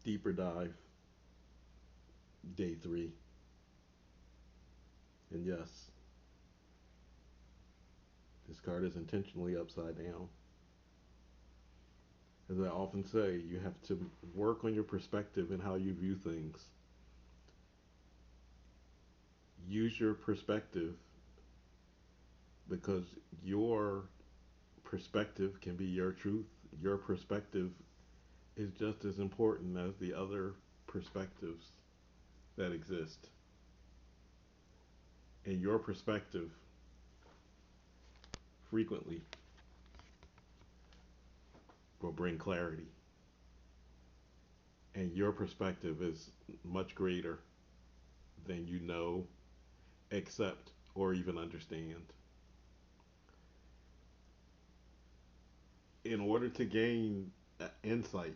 Deeper dive, day three. And yes, this card is intentionally upside down. As I often say, you have to work on your perspective and how you view things. Use your perspective because your perspective can be your truth. Your perspective is just as important as the other perspectives that exist. And your perspective frequently will bring clarity. And your perspective is much greater than you know, accept, or even understand. In order to gain insight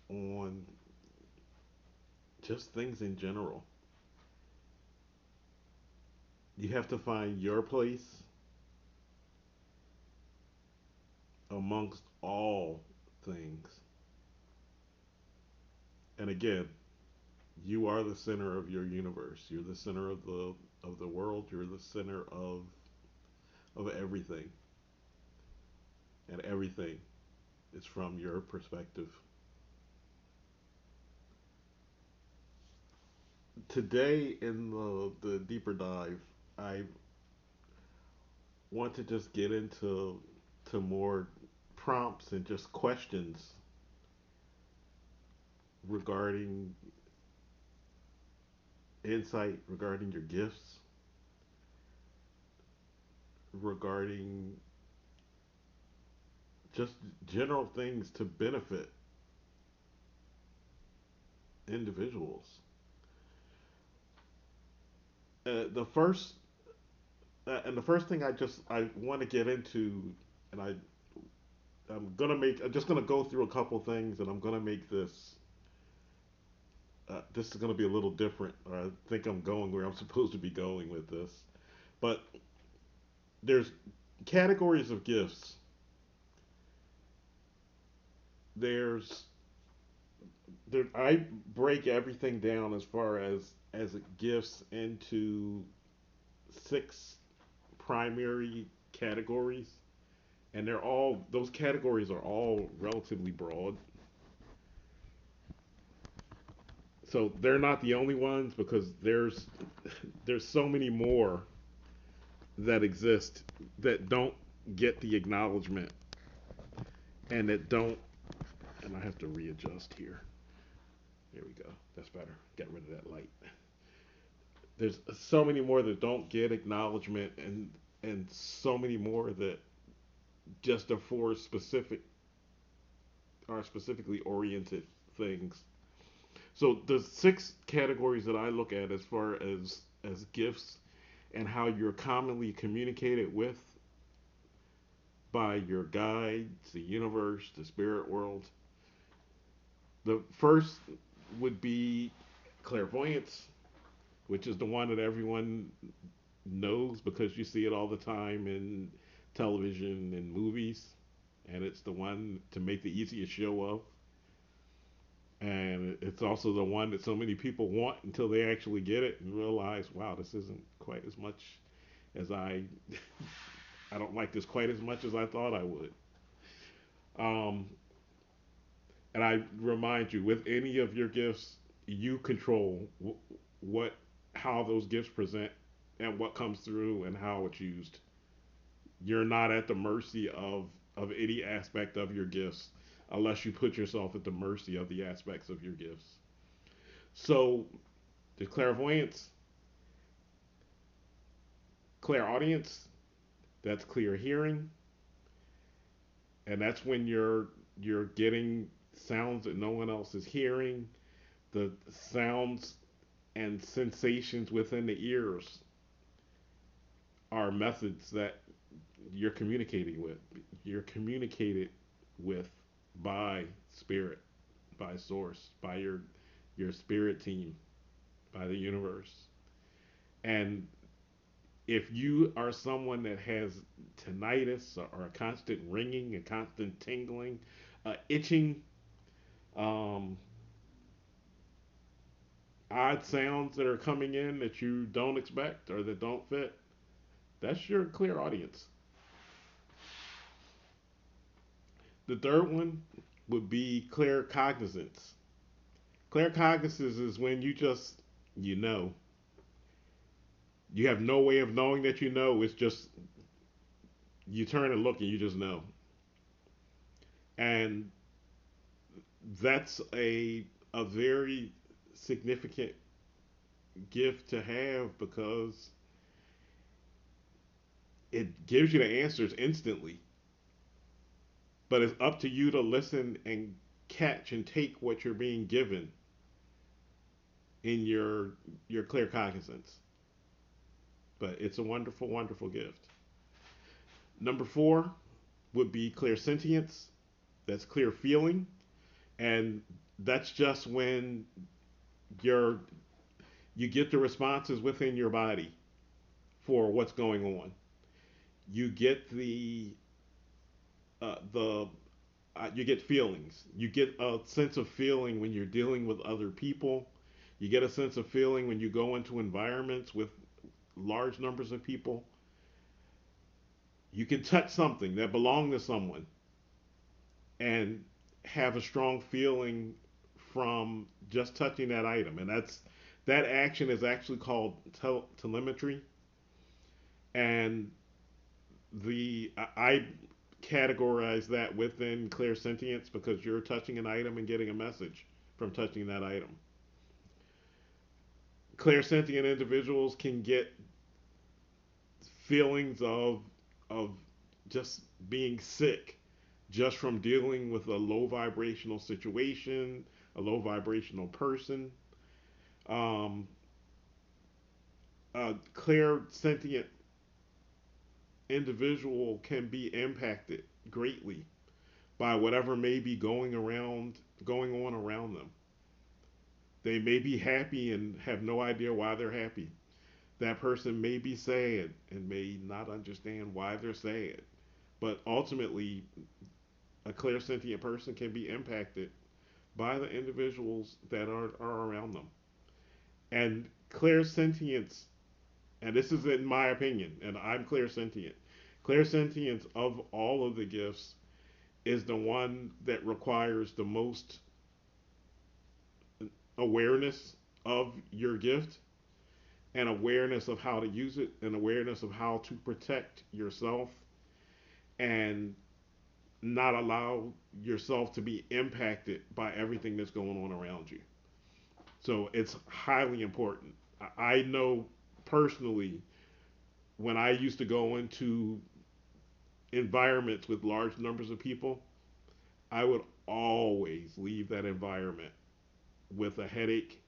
on just things in general, you have to find your place amongst all things. And again, you are the center of your universe. You're the center of the world. You're the center of everything. And everything is from your perspective. Today in the deeper dive, I want to just get into to more prompts and just questions regarding insight, regarding your gifts, regarding just general things to benefit individuals. The first and the first thing I want to get into, and I'm just gonna go through a couple things, and I'm gonna make this. This is gonna be a little different. I think I'm going where I'm supposed to be going with this, but there's categories of gifts. There's I break everything down as far as gifts into six primary categories, and those categories are all relatively broad. So they're not the only ones because there's so many more that exist that don't get the acknowledgement and that don't. And I have to readjust here. There we go. That's better. Get rid of that light. There's so many more that don't get acknowledgement, and so many more that just are for specifically oriented things. So the six categories that I look at as far as gifts and how you're commonly communicated with by your guides, the universe, the spirit world. The first would be clairvoyance, which is the one that everyone knows because you see it all the time in television and movies, and it's the one to make the easiest show of. And it's also the one that so many people want until they actually get it and realize, wow, this isn't quite as much as I don't like this quite as much as I thought I would. Um, and I remind you, with any of your gifts, you control what, how those gifts present, and what comes through, and how it's used. You're not at the mercy of any aspect of your gifts unless you put yourself at the mercy of the aspects of your gifts. So the clairvoyance, clairaudience, that's clear hearing, and that's when you're getting sounds that no one else is hearing. The sounds and sensations within the ears are methods that you're communicating with. You're communicated with by spirit, by source, by your spirit team, by the universe. And if you are someone that has tinnitus or a constant ringing, a constant tingling, itching, um, odd sounds that are coming in that you don't expect or that don't fit, that's your clear audience. The third one would be clear cognizance. Clear cognizance is when you know. You have no way of knowing that you know. It's just you turn and look and you just know. And that's a very significant gift to have because it gives you the answers instantly. But it's up to you to listen and catch and take what you're being given in your clear cognizance. But it's a wonderful, wonderful gift. Number four would be clear sentience. That's clear feeling, and that's just when you're you get the responses within your body for what's going on. You get the you get feelings. You get a sense of feeling when you're dealing with other people. You get a sense of feeling when you go into environments with large numbers of people. You can touch something that belonged to someone and have a strong feeling from just touching that item, and that action is actually called telemetry. And the I categorize that within clear sentience because you're touching an item and getting a message from touching that item. Clear sentient individuals can get feelings of just being sick just from dealing with a low vibrational situation, a low vibrational person. Um, a clear sentient individual can be impacted greatly by whatever may be going on around them. They may be happy and have no idea why they're happy. That person may be sad and may not understand why they're sad. But ultimately, a clear sentient person can be impacted by the individuals that are around them. And clear sentience, and this is in my opinion, and I'm clear sentient. Clear sentience of all of the gifts is the one that requires the most awareness of your gift and awareness of how to use it and awareness of how to protect yourself and not allow yourself to be impacted by everything that's going on around you. So it's highly important. I know personally when I used to go into environments with large numbers of people, I would always leave that environment with a headache.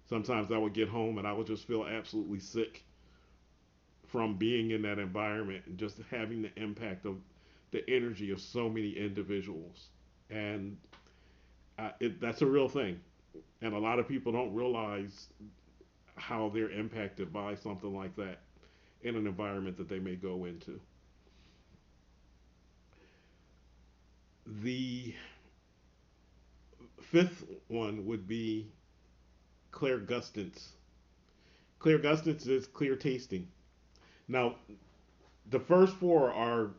Sometimes I would get home and I would just feel absolutely sick from being in that environment and just having the impact of the energy of so many individuals. And that's a real thing. And a lot of people don't realize how they're impacted by something like that in an environment that they may go into. The fifth one would be clairgustance. Clairgustance is clear tasting. Now, the first four are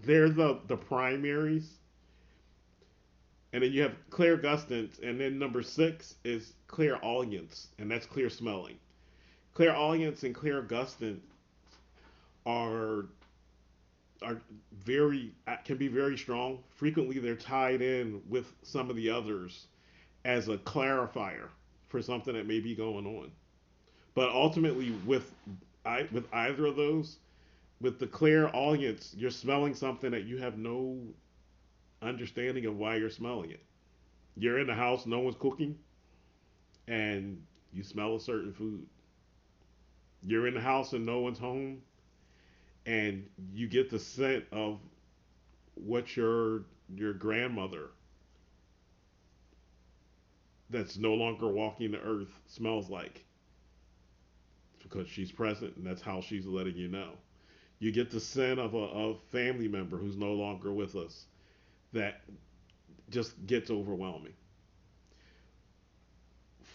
they're the primaries, and then you have clairgustance, and then number six is clairaudience, and that's clear smelling. Clairaudience and clairgustance are are very can be very strong. Frequently, they're tied in with some of the others as a clarifier for something that may be going on. But ultimately, with either of those, with the clairaudience, you're smelling something that you have no understanding of why you're smelling it. You're in the house, no one's cooking, and you smell a certain food. You're in the house and no one's home, and you get the scent of what your grandmother that's no longer walking the earth smells like because she's present and that's how she's letting you know. You get the scent of a family member who's no longer with us that just gets overwhelming.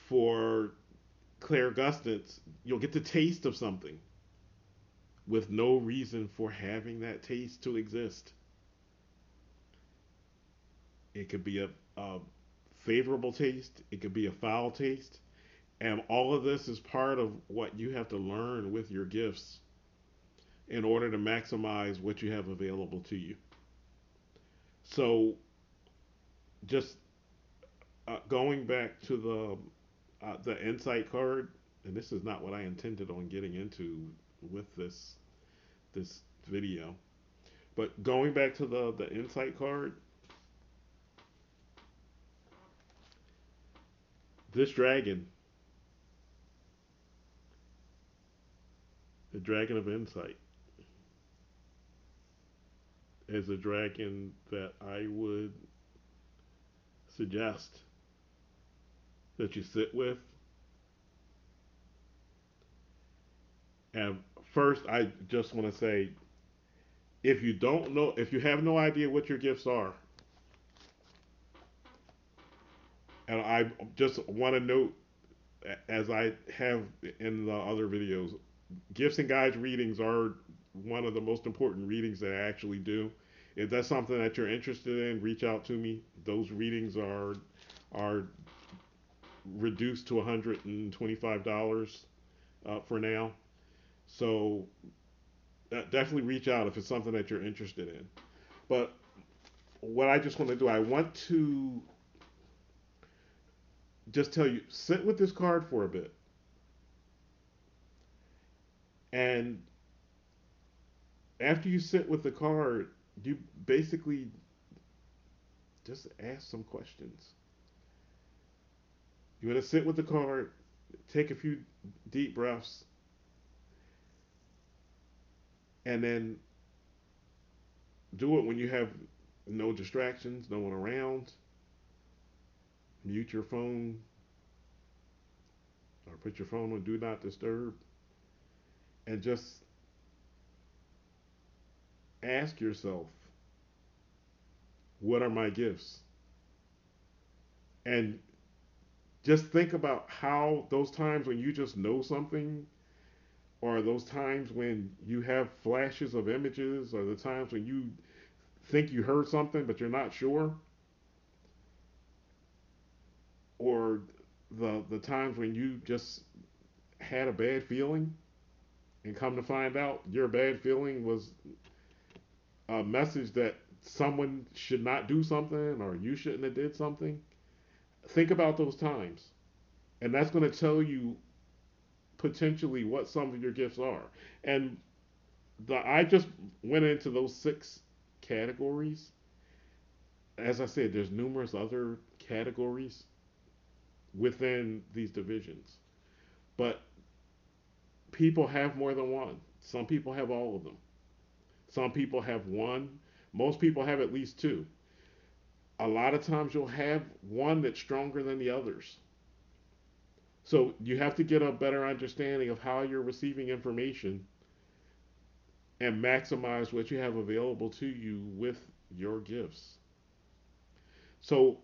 For clairgustance, you'll get the taste of something with no reason for having that taste to exist. It could be a favorable taste, it could be a foul taste, and all of this is part of what you have to learn with your gifts in order to maximize what you have available to you. So, just going back to the insight card, and this is not what I intended on getting into with this video, but going back to the insight card, this dragon, the dragon of insight, is a dragon that I would suggest that you sit with. And first, I just want to say, if you don't know, if you have no idea what your gifts are, and I just want to note, as I have in the other videos, gifts and guides readings are one of the most important readings that I actually do. If that's something that you're interested in, reach out to me. Those readings are reduced to $125 for now. So definitely reach out if it's something that you're interested in. But what I just want to do, I want to just tell you, sit with this card for a bit and after you sit with the card, you basically just ask some questions. You want to sit with the card, take a few deep breaths, and then do it when you have no distractions, no one around. Mute your phone or put your phone on do not disturb and just ask yourself, what are my gifts? And just think about how those times when you just know something, or those times when you have flashes of images, or the times when you think you heard something but you're not sure, or the times when you just had a bad feeling and come to find out your bad feeling was a message that someone should not do something or you shouldn't have did something. Think about those times, and that's going to tell you potentially what some of your gifts are. And I just went into those six categories. As I said, there's numerous other categories within these divisions, but people have more than one. Some people have all of them. Some people have one. Most people have at least two. A lot of times you'll have one that's stronger than the others. So you have to get a better understanding of how you're receiving information and maximize what you have available to you with your gifts. So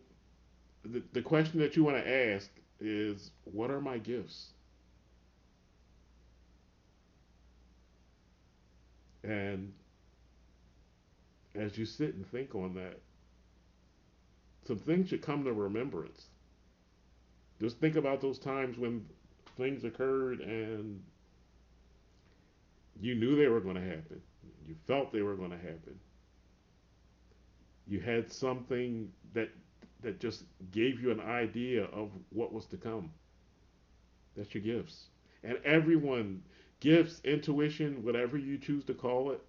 the question that you want to ask is, what are my gifts? And as you sit and think on that, some things should come to remembrance. Just think about those times when things occurred and you knew they were going to happen. You felt they were going to happen. You had something that just gave you an idea of what was to come. That's your gifts. And everyone, gifts, intuition, whatever you choose to call it,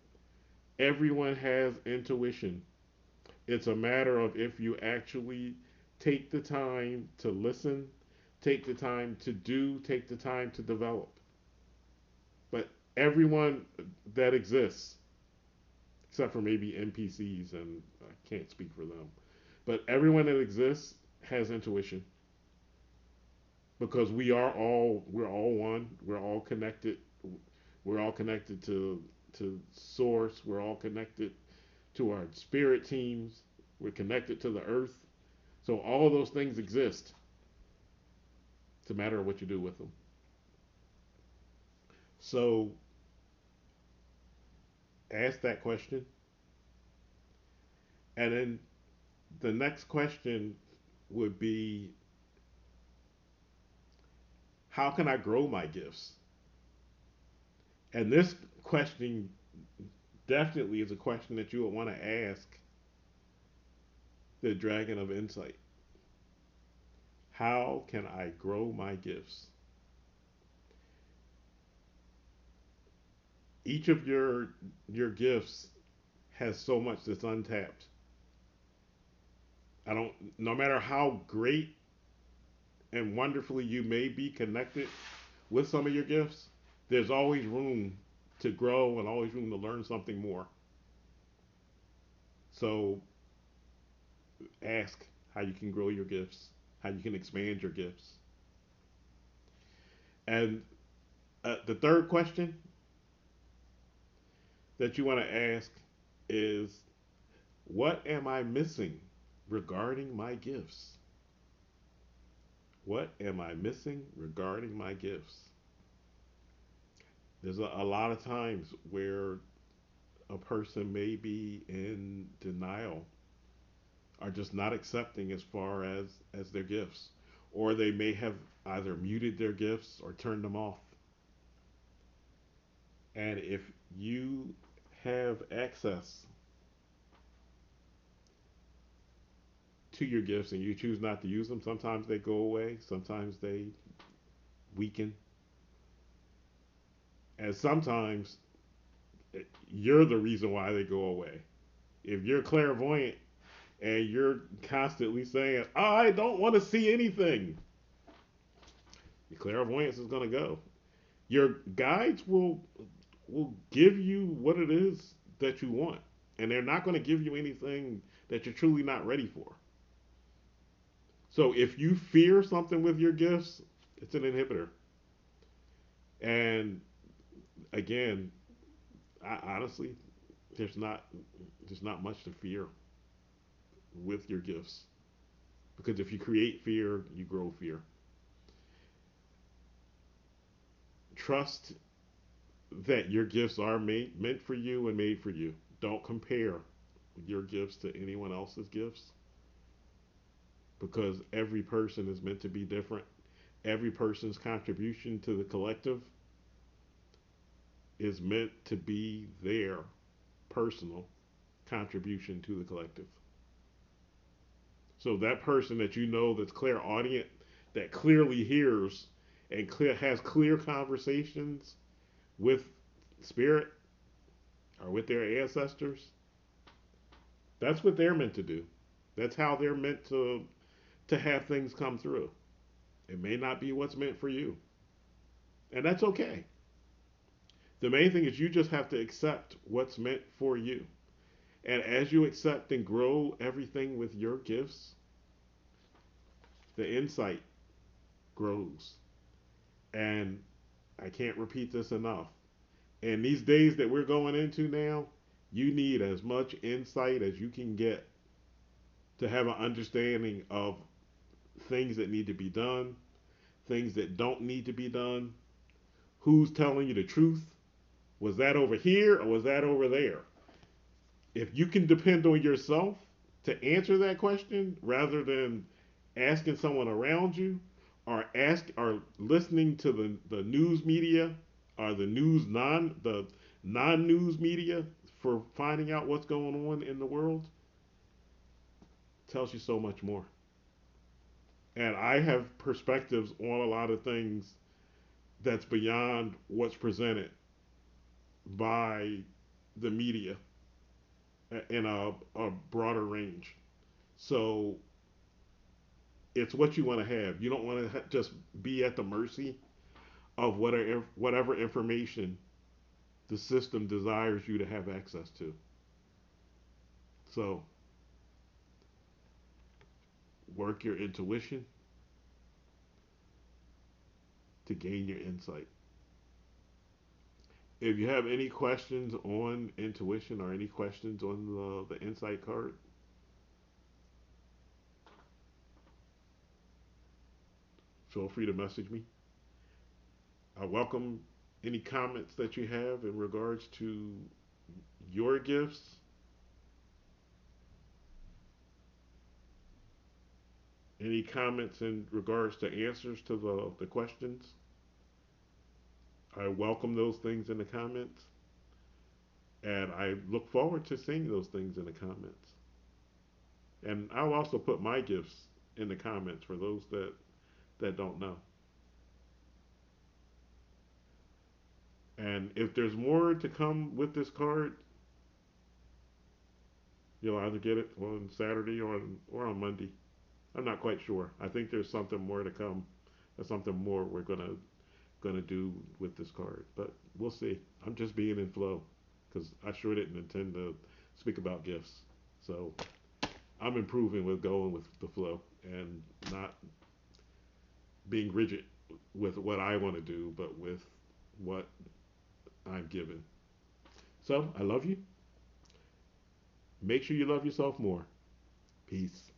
everyone has intuition. It's a matter of if you actually take the time to listen, take the time to do, take the time to develop. But everyone that exists, except for maybe NPCs, and I can't speak for them, but everyone that exists has intuition because we're all one, we're all connected, we're all connected to source, we're all connected to our spirit teams, we're connected to the earth. So all of those things exist. It's a matter of what you do with them. So ask that question, and then the next question would be, how can I grow my gifts? And this question definitely is a question that you would want to ask the Dragon of Insight. How can I grow my gifts? Each of your gifts has so much that's untapped. I don't No matter how great and wonderfully you may be connected with some of your gifts, there's always room to grow and always room to learn something more. So ask how you can grow your gifts, how you can expand your gifts. And the third question that you want to ask is, what am I missing regarding my gifts? What am I missing regarding my gifts? There's a lot of times where a person may be in denial or just not accepting as far as their gifts, or they may have either muted their gifts or turned them off. And if you have access to your gifts and you choose not to use them, sometimes they go away, sometimes they weaken, and sometimes you're the reason why they go away. If you're clairvoyant and you're constantly saying, I don't want to see anything, your clairvoyance is going to go. Your guides will give you what it is that you want, and they're not going to give you anything that you're truly not ready for. So if you fear something with your gifts, it's an inhibitor. And again, honestly, there's not there's not much to fear with your gifts, because if you create fear, you grow fear. Trust that your gifts are meant for you and made for you. Don't compare your gifts to anyone else's gifts, because every person is meant to be different. Every person's contribution to the collective is meant to be their personal contribution to the collective. So that person that you know that's clairaudient, that clearly hears and has clear conversations with spirit or with their ancestors, that's what they're meant to do. That's how they're meant to have things come through. It may not be what's meant for you, and that's okay. The main thing is you just have to accept what's meant for you. And as you accept and grow everything with your gifts, the insight grows. And I can't repeat this enough. In these days that we're going into now, you need as much insight as you can get to have an understanding of things that need to be done, things that don't need to be done, who's telling you the truth. Was that over here or was that over there? If you can depend on yourself to answer that question rather than asking someone around you, or listening to the news media or the non news media for finding out what's going on in the world, tells you so much more. And I have perspectives on a lot of things that's beyond what's presented by the media in a broader range. So it's what you want to have. You don't want to just be at the mercy of whatever information the system desires you to have access to. So work your intuition to gain your insight. If you have any questions on intuition or any questions on the insight card, feel free to message me. I welcome any comments that you have in regards to your gifts, any comments in regards to answers to the questions. I welcome those things in the comments, and I look forward to seeing those things in the comments. And I'll also put my gifts in the comments for those that don't know. And if there's more to come with this card, you'll either get it on Saturday or on Monday. I'm not quite sure. I think there's something more to come. There's something more we're gonna do with this card, but we'll see. I'm just being in flow because I sure didn't intend to speak about gifts. So I'm improving with going with the flow and not being rigid with what I want to do, but with what I'm given. So I love you. Make sure you love yourself more. Peace.